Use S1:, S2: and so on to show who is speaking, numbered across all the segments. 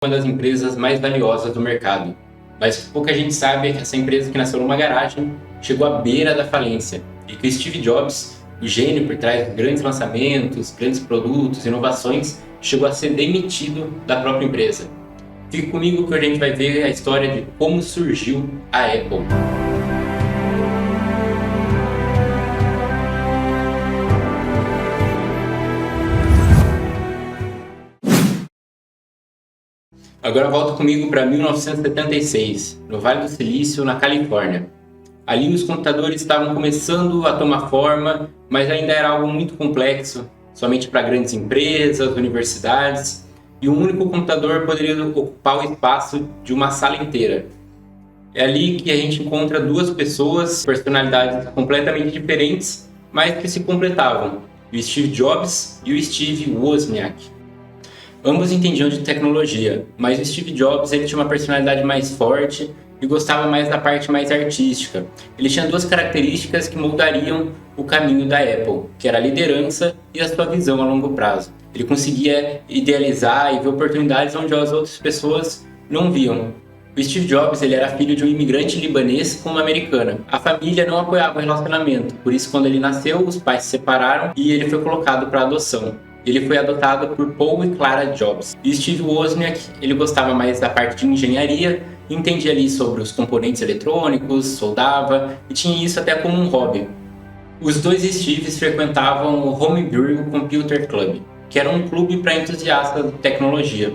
S1: uma das empresas mais valiosas do mercado. Mas pouca gente sabe é que essa empresa que nasceu numa garagem chegou à beira da falência e que o Steve Jobs, o gênio por trás de grandes lançamentos, grandes produtos, inovações, chegou a ser demitido da própria empresa. Fique comigo que a gente vai ver a história de como surgiu a Apple. Agora volta comigo para 1976, no Vale do Silício, na Califórnia. Ali os computadores estavam começando a tomar forma, mas ainda era algo muito complexo, somente para grandes empresas, universidades, e um único computador poderia ocupar o espaço de uma sala inteira. É ali que a gente encontra duas pessoas, personalidades completamente diferentes, mas que se completavam, o Steve Jobs e o Steve Wozniak. Ambos entendiam de tecnologia, mas o Steve Jobs ele tinha uma personalidade mais forte e gostava mais da parte mais artística. Ele tinha duas características que moldariam o caminho da Apple, que era a liderança e a sua visão a longo prazo. Ele conseguia idealizar e ver oportunidades onde as outras pessoas não viam. O Steve Jobs ele era filho de um imigrante libanês com uma americana. A família não apoiava o relacionamento, por isso quando ele nasceu, os pais se separaram e ele foi colocado para adoção. Ele foi adotado por Paul e Clara Jobs. E Steve Wozniak, ele gostava mais da parte de engenharia, entendia ali sobre os componentes eletrônicos, soldava e tinha isso até como um hobby. Os dois Steves frequentavam o Homebrew Computer Club, que era um clube para entusiastas de tecnologia.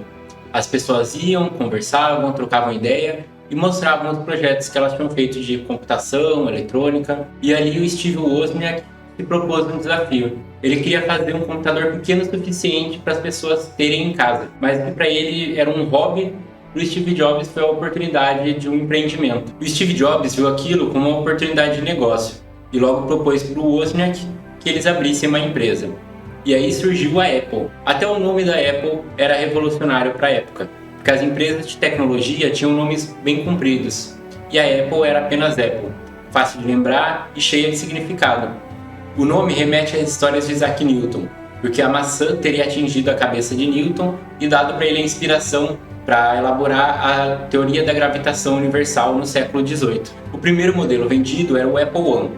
S1: As pessoas iam, conversavam, trocavam ideia e mostravam os projetos que elas tinham feito de computação, eletrônica. E ali o Steve Wozniak se propôs um desafio. Ele queria fazer um computador pequeno o suficiente para as pessoas terem em casa, mas que para ele era um hobby. Para o Steve Jobs foi a oportunidade de um empreendimento. O Steve Jobs viu aquilo como uma oportunidade de negócio e logo propôs para o Wozniak que eles abrissem uma empresa. E aí surgiu a Apple. Até o nome da Apple era revolucionário para a época, porque as empresas de tecnologia tinham nomes bem compridos e a Apple era apenas Apple, fácil de lembrar e cheia de significado. O nome remete às histórias de Isaac Newton, porque a maçã teria atingido a cabeça de Newton e dado para ele a inspiração para elaborar a teoria da gravitação universal no século XVIII. O primeiro modelo vendido era o Apple I.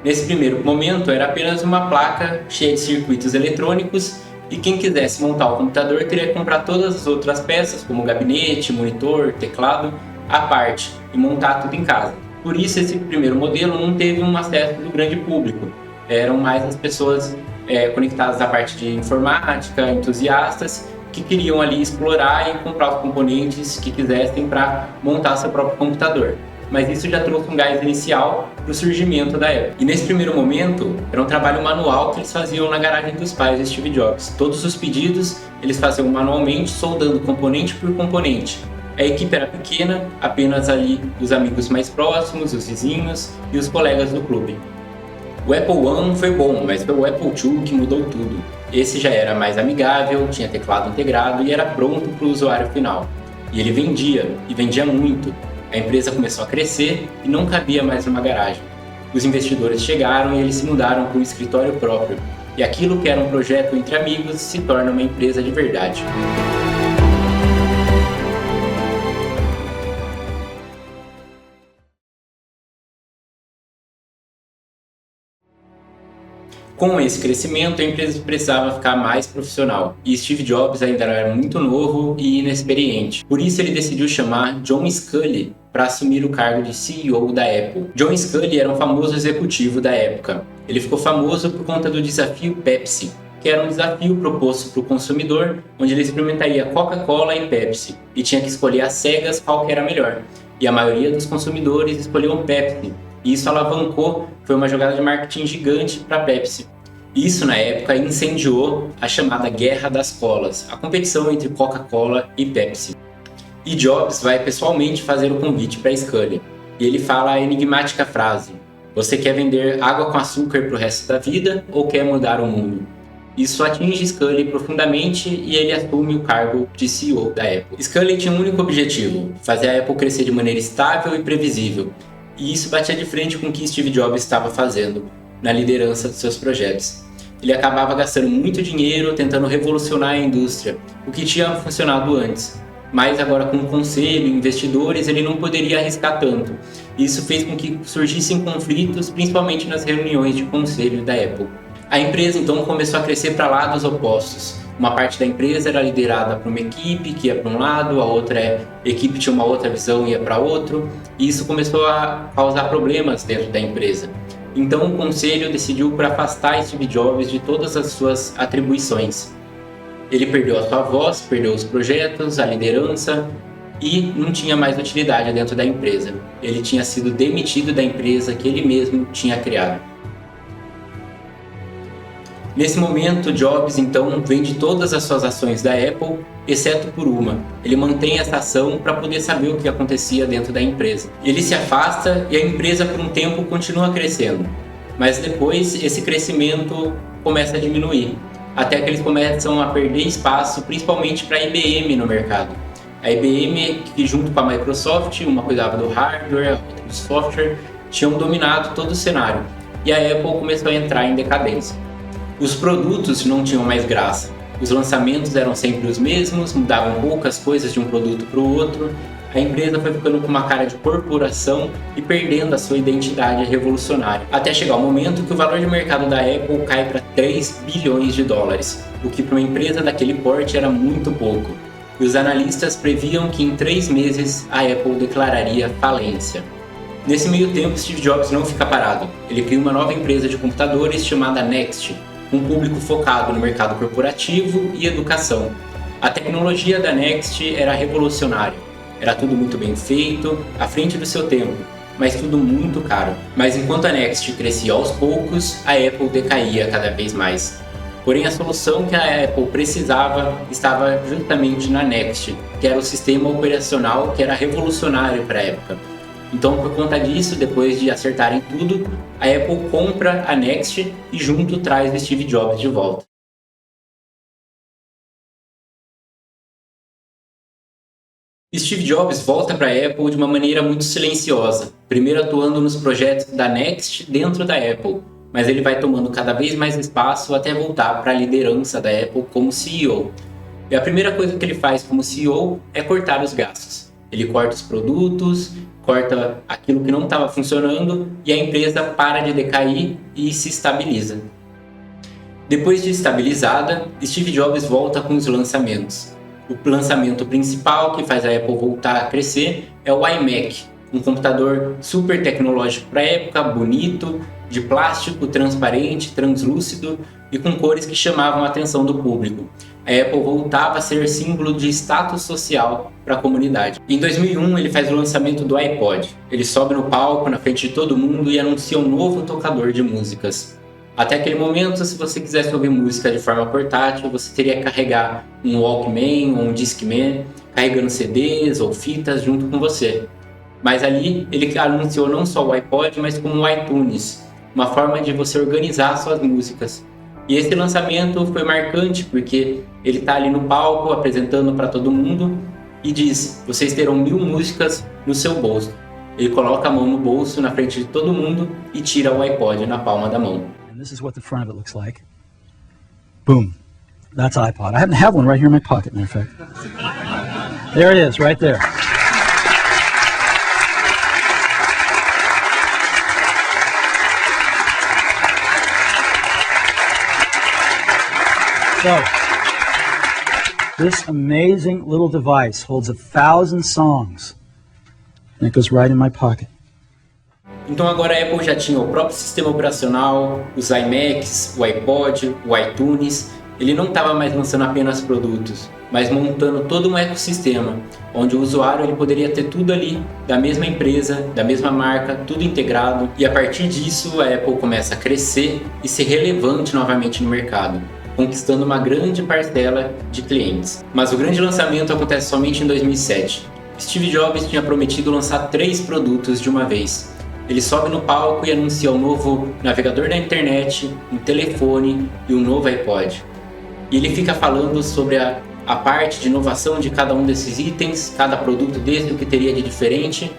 S1: Nesse primeiro momento era apenas uma placa cheia de circuitos eletrônicos e quem quisesse montar o computador teria que comprar todas as outras peças, como gabinete, monitor, teclado, à parte e montar tudo em casa. Por isso esse primeiro modelo não teve um acesso do grande público. Eram mais as pessoas conectadas à parte de informática, entusiastas, que queriam ali explorar e comprar os componentes que quisessem para montar seu próprio computador. Mas isso já trouxe um gás inicial para o surgimento da Apple. E nesse primeiro momento, era um trabalho manual que eles faziam na garagem dos pais de Steve Jobs. Todos os pedidos eles faziam manualmente, soldando componente por componente. A equipe era pequena, apenas ali os amigos mais próximos, os vizinhos e os colegas do clube. O Apple I foi bom, mas foi o Apple II que mudou tudo. Esse já era mais amigável, tinha teclado integrado e era pronto para o usuário final. E ele vendia, e vendia muito. A empresa começou a crescer e não cabia mais numa garagem. Os investidores chegaram e eles se mudaram para um escritório próprio. E aquilo que era um projeto entre amigos se torna uma empresa de verdade. Com esse crescimento, a empresa precisava ficar mais profissional, e Steve Jobs ainda era muito novo e inexperiente. Por isso ele decidiu chamar John Sculley para assumir o cargo de CEO da Apple. John Sculley era um famoso executivo da época. Ele ficou famoso por conta do desafio Pepsi, que era um desafio proposto para o consumidor, onde ele experimentaria Coca-Cola e Pepsi, e tinha que escolher às cegas qual que era melhor. E a maioria dos consumidores escolheu Pepsi. E isso alavancou, foi uma jogada de marketing gigante para a Pepsi. Isso, na época, incendiou a chamada Guerra das Colas, a competição entre Coca-Cola e Pepsi. E Jobs vai pessoalmente fazer o convite para Sculley. E ele fala a enigmática frase: "Você quer vender água com açúcar para o resto da vida ou quer mudar o mundo?" Isso atinge Sculley profundamente e ele assume o cargo de CEO da Apple. Sculley tinha um único objetivo: fazer a Apple crescer de maneira estável e previsível. E isso batia de frente com o que Steve Jobs estava fazendo na liderança dos seus projetos. Ele acabava gastando muito dinheiro tentando revolucionar a indústria, o que tinha funcionado antes. mas agora com o conselho, investidores, ele não poderia arriscar tanto. Isso fez com que surgissem conflitos, principalmente nas reuniões de conselho da Apple. A empresa então começou a crescer para lados opostos. Uma parte da empresa era liderada por uma equipe que ia para um lado, a outra equipe tinha uma outra visão e ia para outro, e isso começou a causar problemas dentro da empresa. Então o conselho decidiu por afastar Steve Jobs de todas as suas atribuições. Ele perdeu a sua voz, perdeu os projetos, a liderança e não tinha mais utilidade dentro da empresa. Ele tinha sido demitido da empresa que ele mesmo tinha criado. Nesse momento, Jobs então vende todas as suas ações da Apple, exceto por uma. Ele mantém essa ação para poder saber o que acontecia dentro da empresa. Ele se afasta e a empresa por um tempo continua crescendo, mas depois esse crescimento começa a diminuir, até que eles começam a perder espaço, principalmente para a IBM no mercado. A IBM, que junto com a Microsoft, uma cuidava do hardware, a outra do software, tinham dominado todo o cenário, e a Apple começou a entrar em decadência. Os produtos não tinham mais graça. Os lançamentos eram sempre os mesmos, mudavam poucas coisas de um produto para o outro. A empresa foi ficando com uma cara de corporação e perdendo a sua identidade revolucionária. Até chegar o momento que o valor de mercado da Apple cai para 3 bilhões de dólares, o que para uma empresa daquele porte era muito pouco. E os analistas previam que em 3 meses a Apple declararia falência. Nesse meio tempo, Steve Jobs não fica parado. Ele cria uma nova empresa de computadores chamada Next, um público focado no mercado corporativo e educação. A tecnologia da Next era revolucionária. Era tudo muito bem feito, à frente do seu tempo, mas tudo muito caro. Mas enquanto a Next crescia aos poucos, a Apple decaía cada vez mais. Porém, a solução que a Apple precisava estava justamente na Next, que era o sistema operacional que era revolucionário para a época. Então, por conta disso, depois de acertarem tudo, a Apple compra a Next e junto traz o Steve Jobs de volta. Steve Jobs volta para a Apple de uma maneira muito silenciosa, primeiro atuando nos projetos da Next dentro da Apple, mas ele vai tomando cada vez mais espaço até voltar para a liderança da Apple como CEO. E a primeira coisa que ele faz como CEO é cortar os gastos. Ele corta os produtos, corta aquilo que não estava funcionando e a empresa para de decair e se estabiliza. Depois de estabilizada, Steve Jobs volta com os lançamentos. O lançamento principal que faz a Apple voltar a crescer é o iMac, um computador super tecnológico para a época, bonito, de plástico, transparente, translúcido e com cores que chamavam a atenção do público. A Apple voltava a ser símbolo de status social para a comunidade. Em 2001, ele faz o lançamento do iPod. Ele sobe no palco, na frente de todo mundo e anuncia um novo tocador de músicas. Até aquele momento, se você quisesse ouvir música de forma portátil, você teria que carregar um Walkman ou um Discman, carregando CDs ou fitas junto com você. Mas ali, ele anunciou não só o iPod, mas como o iTunes, uma forma de você organizar suas músicas. E esse lançamento foi marcante porque ele está ali no palco apresentando para todo mundo e diz: vocês terão 1000 músicas no seu bolso. Ele coloca a mão no bolso na frente de todo mundo e tira o iPod na palma da mão.
S2: And this is what the front of it looks like. Boom. That's iPod. I happen to have one right here in my pocket, matter of fact. There it is, right there. So, this amazing little device holds 1,000 songs, and it goes right in my pocket.
S1: Então agora a Apple já tinha o próprio sistema operacional, os iMacs, o iPod, o iTunes. Ele não estava mais lançando apenas produtos, mas montando todo um ecossistema, onde o usuário ele poderia ter tudo ali, da mesma empresa, da mesma marca, tudo integrado. E a partir disso a Apple começa a crescer e ser relevante novamente no mercado, conquistando uma grande parcela de clientes. Mas o grande lançamento acontece somente em 2007. Steve Jobs tinha prometido lançar 3 produtos de uma vez. Ele sobe no palco e anuncia um novo navegador da internet, um telefone e um novo iPod. E ele fica falando sobre a parte de inovação de cada um desses itens, cada produto desse, o que teria de diferente.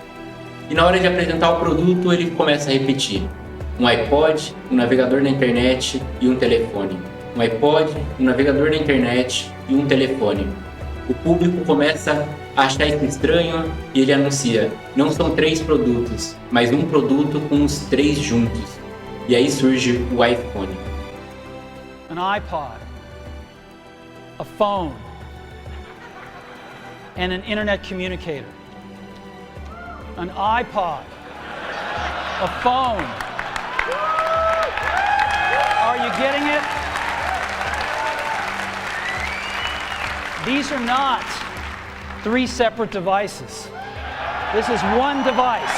S1: E na hora de apresentar o produto, ele começa a repetir: um iPod, um navegador da internet e um telefone. Um iPod, um navegador da internet e um telefone. O público começa acha isso estranho e ele anuncia: não são 3 produtos, mas um produto com os 3 juntos. E aí surge o iPhone.
S2: An iPod, a phone, and an internet communicator. An iPod, a phone. Are you getting it? These are not 3 separate devices. This is one device.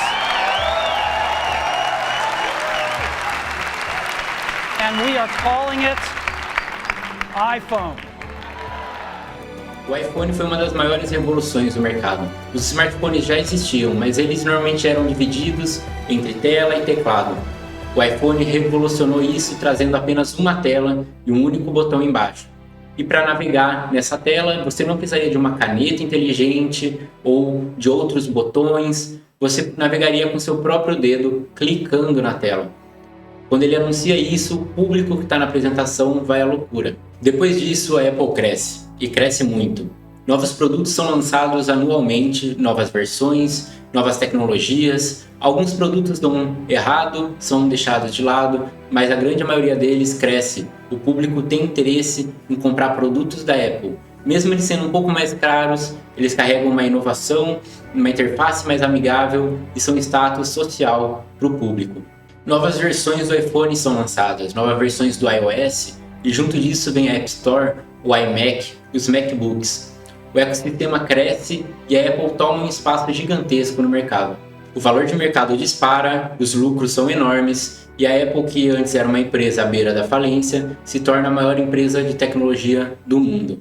S2: And we are calling it iPhone.
S1: O iPhone foi uma das maiores revoluções do mercado. Os smartphones já existiam, mas eles normalmente eram divididos entre tela e teclado. O iPhone revolucionou isso, trazendo apenas uma tela e um único botão embaixo. E para navegar nessa tela, você não precisaria de uma caneta inteligente ou de outros botões. Você navegaria com seu próprio dedo, clicando na tela. Quando ele anuncia isso, o público que está na apresentação vai à loucura. Depois disso, a Apple cresce, e cresce muito. Novos produtos são lançados anualmente, novas versões, novas tecnologias. Alguns produtos dão errado, são deixados de lado, mas a grande maioria deles cresce. O público tem interesse em comprar produtos da Apple. Mesmo eles sendo um pouco mais caros, eles carregam uma inovação, uma interface mais amigável e são status social para o público. Novas versões do iPhone são lançadas, novas versões do iOS, e junto disso vem a App Store, o iMac e os MacBooks. O ecossistema cresce e a Apple toma um espaço gigantesco no mercado. O valor de mercado dispara, os lucros são enormes, e a Apple, que antes era uma empresa à beira da falência, se torna a maior empresa de tecnologia do mundo.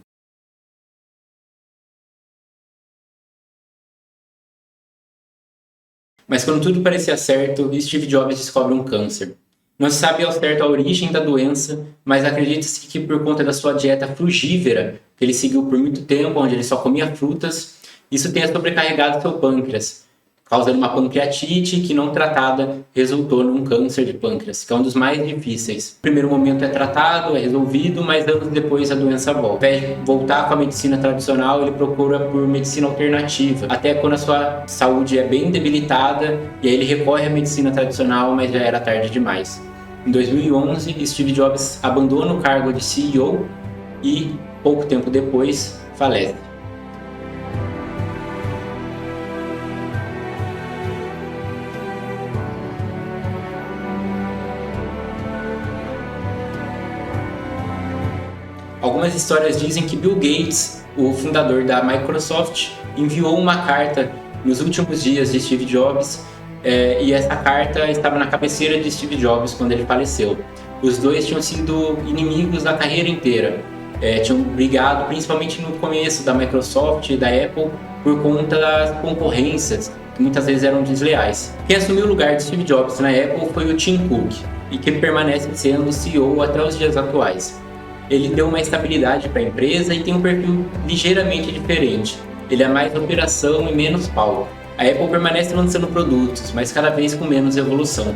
S1: Mas quando tudo parecia certo, Steve Jobs descobre um câncer. Não se sabe ao certo a origem da doença, mas acredita-se que por conta da sua dieta frugívora, que ele seguiu por muito tempo, onde ele só comia frutas, isso tenha sobrecarregado seu pâncreas, causando uma pancreatite que, não tratada, resultou num câncer de pâncreas, que é um dos mais difíceis. No primeiro momento é tratado, é resolvido, mas anos depois a doença volta. Ao invés de voltar com a medicina tradicional, ele procura por medicina alternativa, até quando a sua saúde é bem debilitada, e aí ele recorre à medicina tradicional, mas já era tarde demais. Em 2011, Steve Jobs abandona o cargo de CEO e, pouco tempo depois, falece. Algumas histórias dizem que Bill Gates, o fundador da Microsoft, enviou uma carta nos últimos dias de Steve Jobs, e essa carta estava na cabeceira de Steve Jobs quando ele faleceu. Os dois tinham sido inimigos a carreira inteira, tinham brigado principalmente no começo da Microsoft e da Apple por conta das concorrências, que muitas vezes eram desleais. Quem assumiu o lugar de Steve Jobs na Apple foi o Tim Cook, e que permanece sendo CEO até os dias atuais. Ele deu uma estabilidade para a empresa e tem um perfil ligeiramente diferente. Ele é mais operação e menos palco. A Apple permanece lançando produtos, mas cada vez com menos evolução.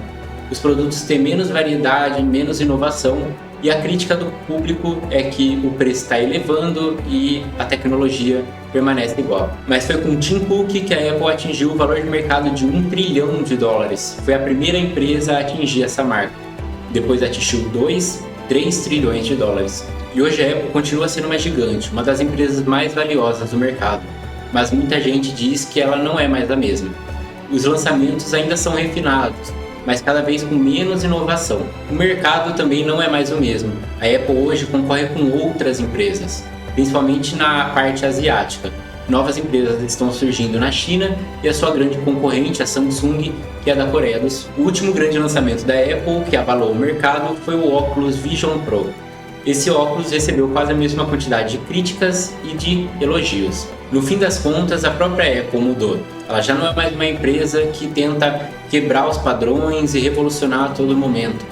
S1: Os produtos têm menos variedade, menos inovação, e a crítica do público é que o preço está elevando e a tecnologia permanece igual. Mas foi com Tim Cook que a Apple atingiu o valor de mercado de $1 trilhão. Foi a primeira empresa a atingir essa marca. Depois atingiu 3 trilhões de dólares. E hoje a Apple continua sendo uma gigante, uma das empresas mais valiosas do mercado. Mas muita gente diz que ela não é mais a mesma. Os lançamentos ainda são refinados, mas cada vez com menos inovação. O mercado também não é mais o mesmo. A Apple hoje concorre com outras empresas, principalmente na parte asiática. Novas empresas estão surgindo na China e a sua grande concorrente, a Samsung, que é da Coreia do Sul. O último grande lançamento da Apple, que abalou o mercado, foi o óculos Vision Pro. Esse óculos recebeu quase a mesma quantidade de críticas e de elogios. No fim das contas, a própria Apple mudou. Ela já não é mais uma empresa que tenta quebrar os padrões e revolucionar a todo momento.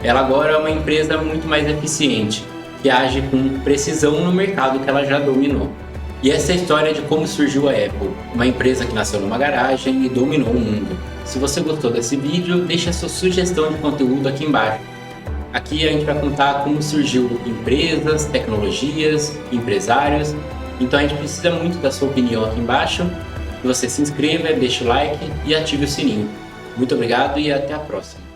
S1: Ela agora é uma empresa muito mais eficiente, que age com precisão no mercado que ela já dominou. E essa é a história de como surgiu a Apple, uma empresa que nasceu numa garagem e dominou o mundo. Se você gostou desse vídeo, deixe a sua sugestão de conteúdo aqui embaixo. Aqui a gente vai contar como surgiu empresas, tecnologias, empresários Então a gente precisa muito da sua opinião aqui embaixo. Que você se inscreva, deixe o like e ative o sininho. Muito obrigado e até a próxima.